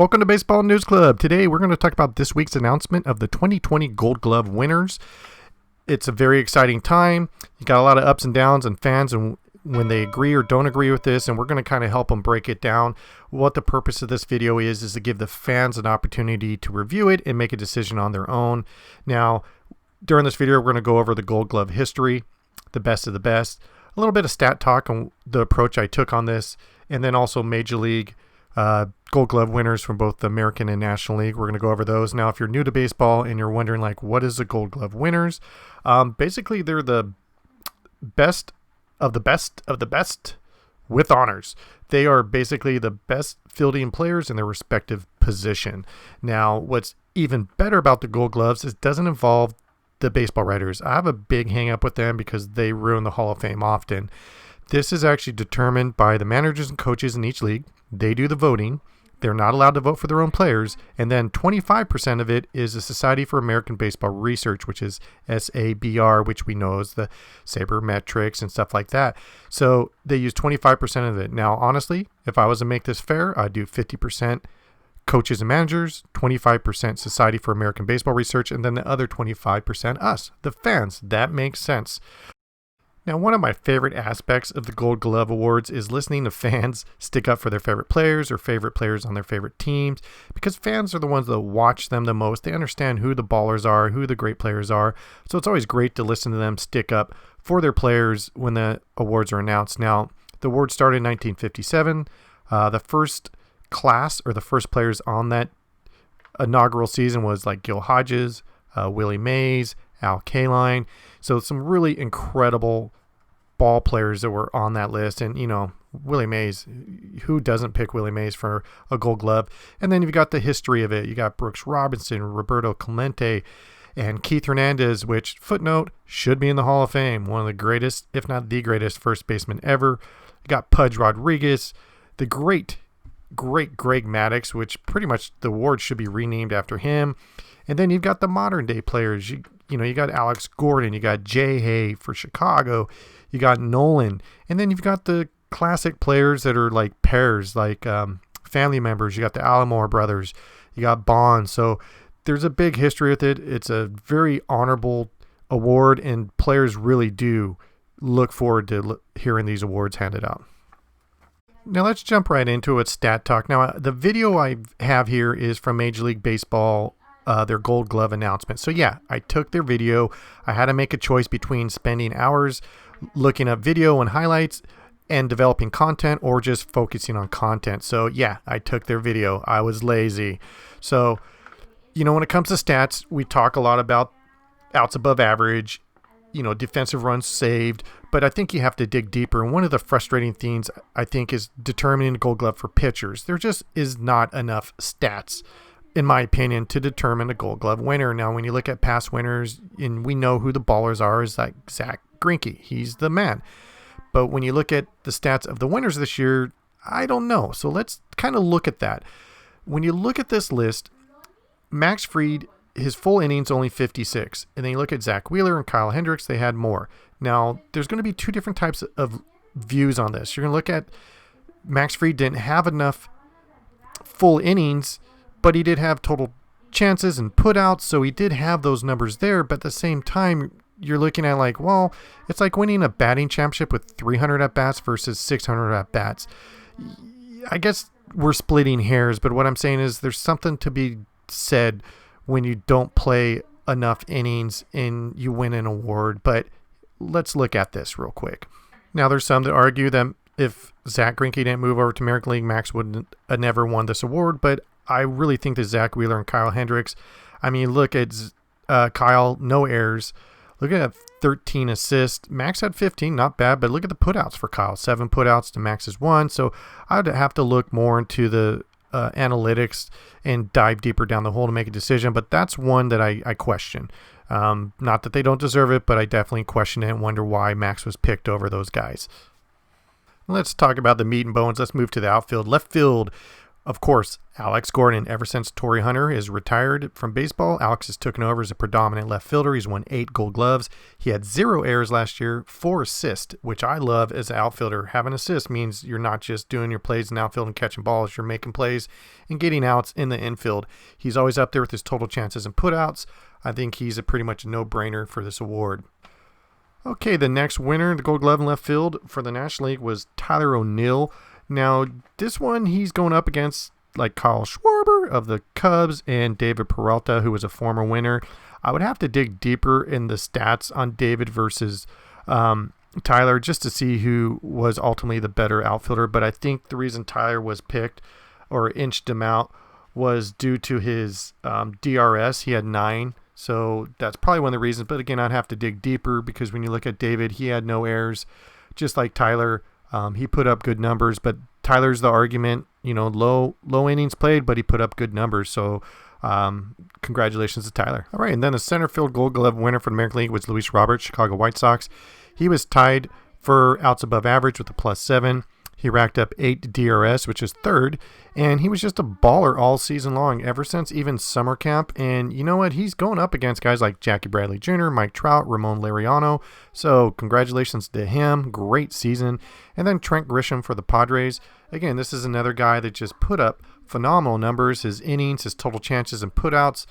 Welcome to Baseball News Club. Today we're going to talk about this week's announcement of the 2020 Gold Glove winners. It's a very exciting time. You got a lot of ups and downs and fans and when they agree or don't agree with this, and we're going to kind of help them break it down. What the purpose of this video is to give the fans an opportunity to review it and make a decision on their own. Now, during this video, we're going to go over the Gold Glove history, the best of the best, a little bit of stat talk on the approach I took on this, and then also Major League Gold Glove winners from both the American and National League. We're going to go over those. Now, if you're new to baseball and you're wondering, like, what is the Gold Glove winners? Basically, they're the best of the best of the best with honors. They are basically the best fielding players in their respective position. Now, what's even better about the Gold Gloves is it doesn't involve the baseball writers. I have a big hang up with them because they ruin the Hall of Fame often. This is actually determined by the managers and coaches in each league. They do the voting. They're not allowed to vote for their own players. And then 25% of it is the Society for American Baseball Research, which is SABR, which we know is the SABR metrics and stuff like that. So they use 25% of it. Now, honestly, if I was to make this fair, I'd do 50% coaches and managers, 25% Society for American Baseball Research, and then the other 25% us, the fans. That makes sense. Now, one of my favorite aspects of the Gold Glove Awards is listening to fans stick up for their favorite players or favorite players on their favorite teams, because fans are the ones that watch them the most. They understand who the ballers are, who the great players are. So it's always great to listen to them stick up for their players when the awards are announced. Now, the award started in 1957. The first class or the first players on that inaugural season was like Gil Hodges, Willie Mays, Al Kaline. So some really incredible ball players that were on that list. And, you know, Willie Mays, who doesn't pick Willie Mays for a Gold Glove? And then you've got the history of it. You got Brooks Robinson, Roberto Clemente, and Keith Hernandez, which, footnote, should be in the Hall of Fame. One of the greatest, if not the greatest, first baseman ever. You got Pudge Rodriguez, the great Greg Maddux, which pretty much the award should be renamed after him. And then you've got the modern day players. You know, you got Alex Gordon, you got Jay Hay for Chicago, you got Nolan, and then you've got the classic players that are like pairs, like family members. You got the Alomar brothers, you got Bonds. So there's a big history with it. It's a very honorable award, and players really do look forward to hearing these awards handed out. Now let's jump right into it, stat talk. Now the video I have here is from Major League Baseball, their Gold Glove announcement. So yeah, I took their video. I had to make a choice between spending hours looking up video and highlights and developing content, or just focusing on content. So yeah, I took their video. I was lazy. So, you know, when it comes to stats, we talk a lot about outs above average, you know, defensive runs saved, but I think you have to dig deeper. And one of the frustrating things, I think, is determining the Gold Glove for pitchers. There just is not enough stats, in my opinion, to determine a Gold Glove winner. Now, when you look at past winners, and we know who the ballers are, is like Zach Greinke. He's the man. But when you look at the stats of the winners this year, I don't know. So let's kind of look at that. When you look at this list, Max Fried, his full innings only 56. And then you look at Zach Wheeler and Kyle Hendricks, they had more. Now, there's going to be two different types of views on this. You're going to look at Max Fried didn't have enough full innings, but he did have total chances and putouts, so he did have those numbers there. But at the same time, you're looking at like, well, it's like winning a batting championship with 300 at-bats versus 600 at-bats. I guess we're splitting hairs, but what I'm saying is there's something to be said when you don't play enough innings and you win an award. But let's look at this real quick. Now, there's some that argue that if Zach Greinke didn't move over to American League, Max would have never won this award, but I really think that Zach Wheeler and Kyle Hendricks, I mean, look at Kyle, no errors. Look at 13 assists. Max had 15, not bad, but look at the putouts for Kyle. 7 putouts to Max's 1. So I'd have to look more into the analytics and dive deeper down the hole to make a decision, but that's one that I question. Not that they don't deserve it, but I definitely question it and wonder why Max was picked over those guys. Let's talk about the meat and bones. Let's move to the outfield. Left field. Of course, Alex Gordon. Ever since Torrey Hunter is retired from baseball, Alex has taken over as a predominant left fielder. He's won 8 Gold Gloves. He had 0 errors last year, 4 assists, which I love as an outfielder. Having assists means you're not just doing your plays in the outfield and catching balls. You're making plays and getting outs in the infield. He's always up there with his total chances and putouts. I think he's a pretty much no-brainer for this award. Okay, the next winner, the Gold Glove in left field for the National League, was Tyler O'Neill. Now, this one, he's going up against like Kyle Schwarber of the Cubs and David Peralta, who was a former winner. I would have to dig deeper in the stats on David versus Tyler just to see who was ultimately the better outfielder. But I think the reason Tyler was picked or inched him out was due to his DRS. He had 9. So that's probably one of the reasons. But again, I'd have to dig deeper because when you look at David, he had no errors, just like Tyler. He put up good numbers, but Tyler's the argument, low innings played, but he put up good numbers. So congratulations to Tyler. All right, and then the center field Gold Glove winner for the American League was Luis Roberts, Chicago White Sox. He was tied for outs above average with a +7. He racked up 8 DRS, which is 3rd, and he was just a baller all season long, ever since even summer camp. And you know what? He's going up against guys like Jackie Bradley Jr., Mike Trout, Ramon Laureano. So congratulations to him. Great season. And then Trent Grisham for the Padres. Again, this is another guy that just put up phenomenal numbers. His innings, his total chances, and putouts.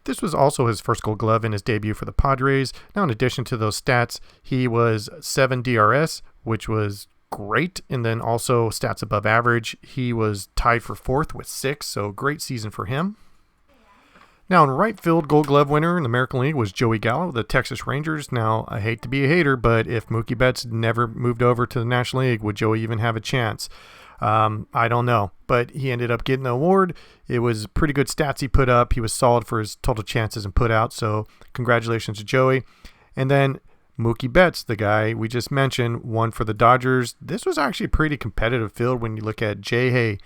This was also his first Gold Glove in his debut for the Padres. Now, in addition to those stats, he was 7 DRS, which was great, and then also stats above average. He was tied for 4th with 6, so great season for him. Now in right field, Gold Glove winner in the American League was Joey Gallo, the Texas Rangers. Now I hate to be a hater, but if Mookie Betts never moved over to the National League, would Joey even have a chance? I don't know, but he ended up getting the award. It was pretty good stats he put up. He was solid for his total chances and putouts, so congratulations to Joey. And then Mookie Betts, the guy we just mentioned, won for the Dodgers. This was actually a pretty competitive field when you look at Jay Hay,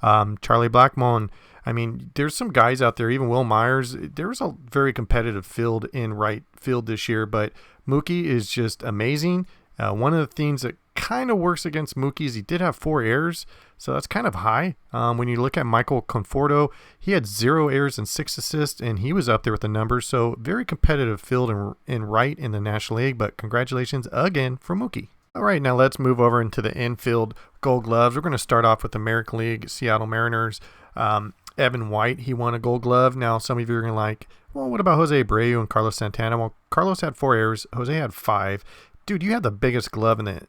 Charlie Blackmon. I mean, there's some guys out there, even Will Myers. There was a very competitive field in right field this year, but Mookie is just amazing. One of the things that kind of works against Mookie is he did have 4 errors, so that's kind of high. When you look at Michael Conforto, he had 0 errors and 6 assists, and he was up there with the numbers. So very competitive field in right in the National League, but congratulations again for Mookie. All right, now let's move over into the infield Gold Gloves. We're going to start off with the American League, Seattle Mariners. Evan White, he won a Gold Glove. Now, some of you are going to like, well, what about Jose Abreu and Carlos Santana? Well, Carlos had 4 errors. Jose had 5. Dude, you had the biggest glove in the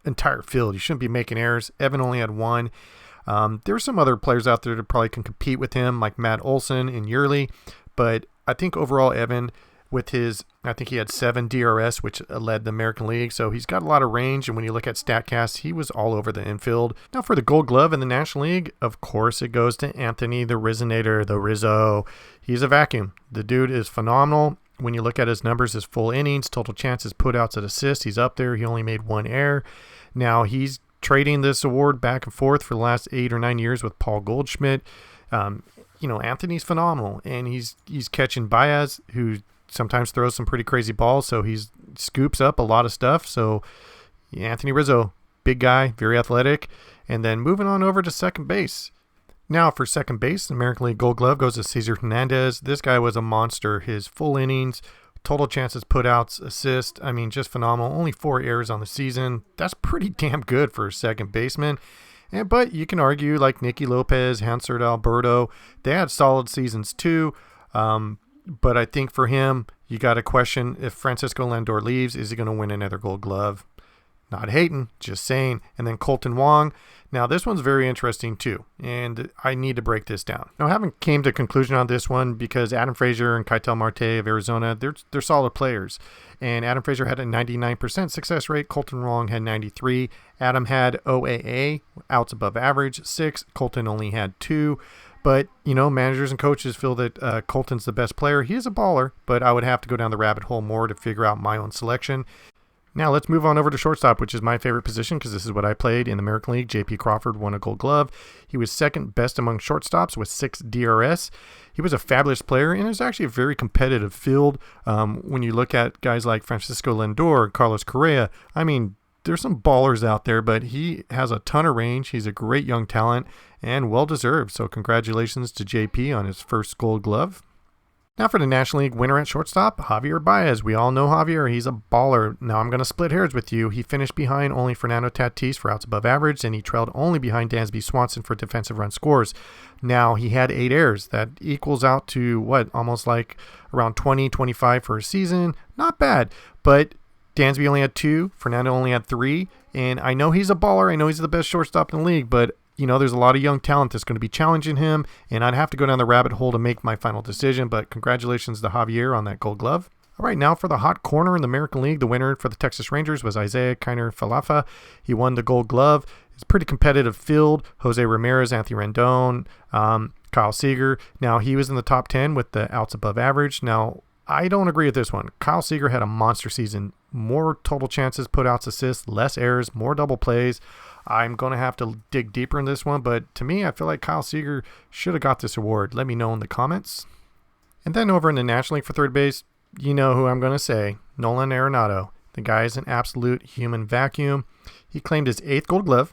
entire field. You shouldn't be making errors. Evan only had 1. There are some other players out there that probably can compete with him, like Matt Olson and Yearly. But I think overall, Evan, I think he had 7 DRS, which led the American League. So he's got a lot of range. And when you look at StatCast, he was all over the infield. Now for the Gold Glove in the National League, of course, it goes to Anthony the Rizinator, the Rizzo. He's a vacuum. The dude is phenomenal. When you look at his numbers, his full innings, total chances, putouts, and assists, he's up there. He only made 1 error. Now he's trading this award back and forth for the last 8 or 9 years with Paul Goldschmidt. Anthony's phenomenal, and he's catching Baez, who sometimes throws some pretty crazy balls, so he scoops up a lot of stuff. So Anthony Rizzo, big guy, very athletic. And then moving on over to second base. Now for second base, the American League Gold Glove goes to Cesar Hernandez. This guy was a monster. His full innings, total chances, putouts, assists, just phenomenal. Only 4 errors on the season. That's pretty damn good for a second baseman. But you can argue like Nicky Lopez, Hansard Alberto, they had solid seasons too. But I think for him, you got to question if Francisco Lindor leaves, is he going to win another Gold Glove? Not hating, just saying. And then Colton Wong. Now, this one's very interesting too, and I need to break this down. Now, I haven't came to a conclusion on this one because Adam Frazier and Keitel Marte of Arizona, they're solid players. And Adam Frazier had a 99% success rate. Colton Wong had 93. Adam had OAA, outs above average, 6. Colton only had 2. But, managers and coaches feel that Colton's the best player. He is a baller, but I would have to go down the rabbit hole more to figure out my own selection. Now let's move on over to shortstop, which is my favorite position because this is what I played in the American League. J.P. Crawford won a Gold Glove. He was second best among shortstops with 6 DRS. He was a fabulous player, and it was actually a very competitive field. When you look at guys like Francisco Lindor, Carlos Correa, there's some ballers out there, but he has a ton of range. He's a great young talent, and well-deserved. So congratulations to JP on his first Gold Glove. Now for the National League winner at shortstop, Javier Baez. We all know Javier. He's a baller. Now I'm going to split hairs with you. He finished behind only Fernando Tatis for outs above average, and he trailed only behind Dansby Swanson for defensive run scores. Now he had 8 errors. That equals out to almost like around 20, 25 for a season. Not bad, but Dansby only had 2. Fernando only had 3. And I know he's a baller. I know he's the best shortstop in the league, but there's a lot of young talent that's going to be challenging him, and I'd have to go down the rabbit hole to make my final decision, but congratulations to Javier on that Gold Glove. All right, now for the hot corner in the American League, the winner for the Texas Rangers was Isaiah Kiner-Falefa. He won the Gold Glove. It's a pretty competitive field. Jose Ramirez, Anthony Rendon, Kyle Seager. Now, he was in the top 10 with the outs above average. Now, I don't agree with this one. Kyle Seager had a monster season. More total chances, put-outs, assists, less errors, more double plays. I'm going to have to dig deeper in this one, but to me, I feel like Kyle Seager should have got this award. Let me know in the comments. And then over in the National League for third base, you know who I'm going to say, Nolan Arenado. The guy is an absolute human vacuum. He claimed his 8th Gold Glove.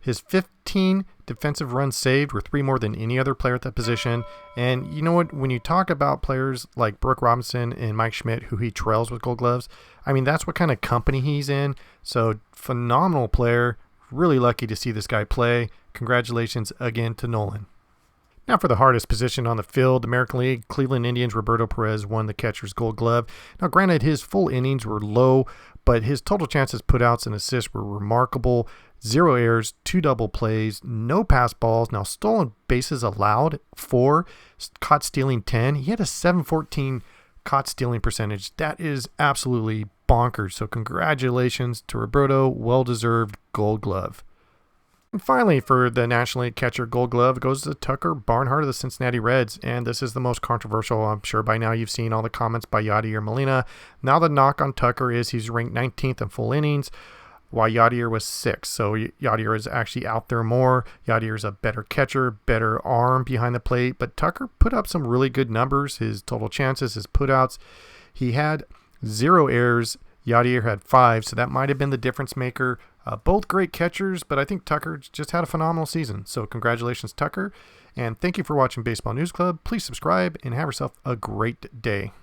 His 15 defensive runs saved were 3 more than any other player at that position. And you know what? When you talk about players like Brooke Robinson and Mike Schmidt, who he trails with Gold Gloves, I mean, that's what kind of company he's in. So phenomenal player. Really lucky to see this guy play. Congratulations again to Nolan. Now for the hardest position on the field, the American League, Cleveland Indians, Roberto Perez won the catcher's Gold Glove. Now granted, his full innings were low, but his total chances, putouts, and assists were remarkable. 0 errors, 2 double plays, no pass balls. Now stolen bases allowed 4, caught stealing 10. He had a 714 caught stealing percentage. That is absolutely bonkers. So congratulations to Roberto, well-deserved Gold Glove. And finally, for the National League catcher Gold Glove goes to Tucker Barnhart of the Cincinnati Reds. And this is the most controversial. I'm sure by now you've seen all the comments by Yadier Molina. Now the knock on Tucker is he's ranked 19th in full innings, while Yadier was 6th. So Yadier is actually out there more. Yadier is a better catcher, better arm behind the plate. But Tucker put up some really good numbers. His total chances, his putouts. He had 0 errors. Yadier had 5, so that might have been the difference maker. Both great catchers, but I think Tucker just had a phenomenal season. So congratulations, Tucker. And thank you for watching Baseball News Club. Please subscribe and have yourself a great day.